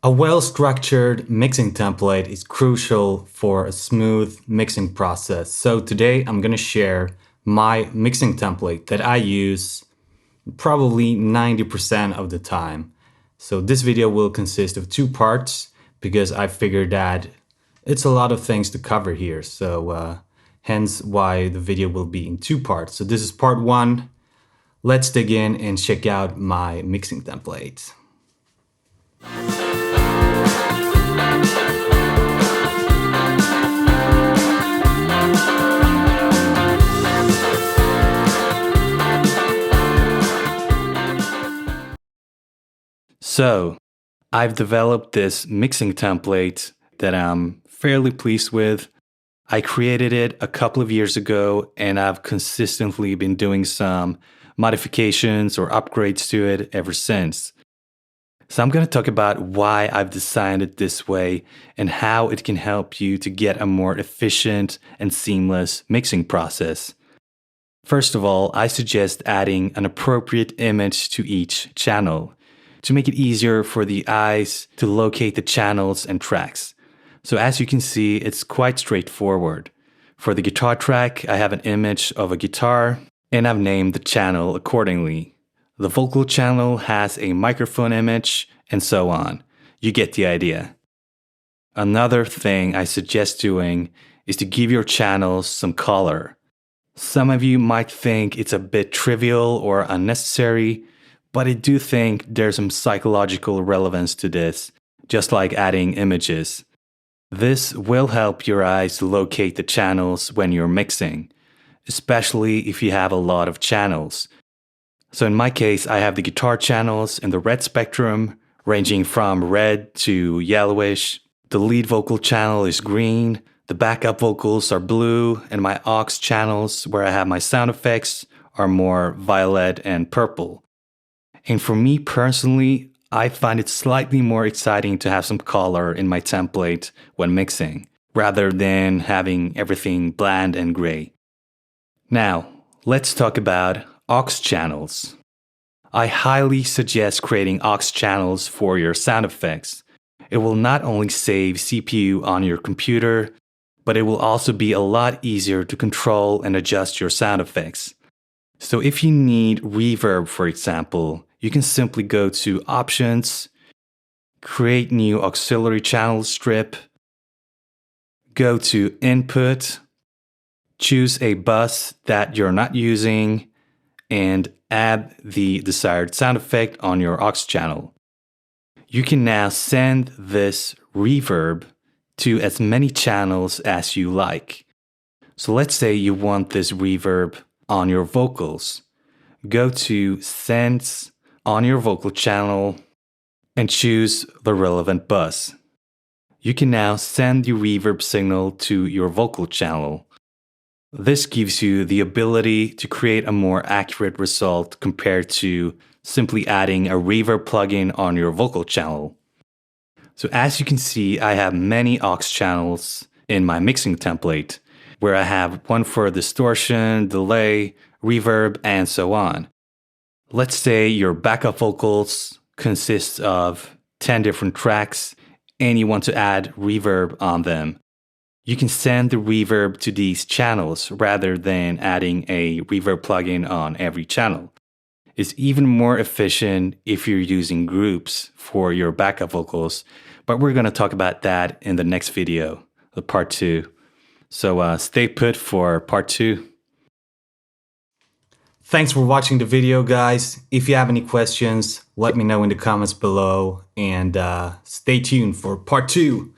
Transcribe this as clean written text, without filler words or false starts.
A well-structured mixing template is crucial for a smooth mixing process. So today I'm going to share my mixing template that I use probably 90% of the time. So this video will consist of two parts because I figured that it's a lot of things to cover here. So hence why the video will be in two parts. So this is part one. Let's dig in and check out my mixing template. So, I've developed this mixing template that I'm fairly pleased with. I created it a couple of years ago and I've consistently been doing some modifications or upgrades to it ever since. So I'm going to talk about why I've designed it this way and how it can help you to get a more efficient and seamless mixing process. First of all, I suggest adding an appropriate image to each channel to make it easier for the eyes to locate the channels and tracks. So as you can see, it's quite straightforward. For the guitar track, I have an image of a guitar and I've named the channel accordingly. The vocal channel has a microphone image and so on. You get the idea. Another thing I suggest doing is to give your channels some color. Some of you might think it's a bit trivial or unnecessary, but I do think there's some psychological relevance to this, just like adding images. This will help your eyes locate the channels when you're mixing, especially if you have a lot of channels. So in my case, I have the guitar channels in the red spectrum, ranging from red to yellowish. The lead vocal channel is green, the backup vocals are blue, and my aux channels, where I have my sound effects, are more violet and purple. And for me personally, I find it slightly more exciting to have some color in my template when mixing, rather than having everything bland and gray. Now, let's talk about aux channels. I highly suggest creating aux channels for your sound effects. It will not only save CPU on your computer, but it will also be a lot easier to control and adjust your sound effects. So if you need reverb, for example, you can simply go to Options, create new auxiliary channel strip, go to Input, choose a bus that you're not using, and add the desired sound effect on your aux channel. You can now send this reverb to as many channels as you like. So let's say you want this reverb on your vocals. Go to Send on your vocal channel and choose the relevant bus. You can now send the reverb signal to your vocal channel. This gives you the ability to create a more accurate result compared to simply adding a reverb plugin on your vocal channel. So as you can see, I have many aux channels in my mixing template, where I have one for distortion, delay, reverb, and so on. Let's say your backup vocals consist of 10 different tracks and you want to add reverb on them. You can send the reverb to these channels rather than adding a reverb plugin on every channel. It's even more efficient if you're using groups for your backup vocals, but we're going to talk about that in the next video, the part 2. So stay put for part 2. Thanks for watching the video, guys. If you have any questions, let me know in the comments below, and stay tuned for part 2.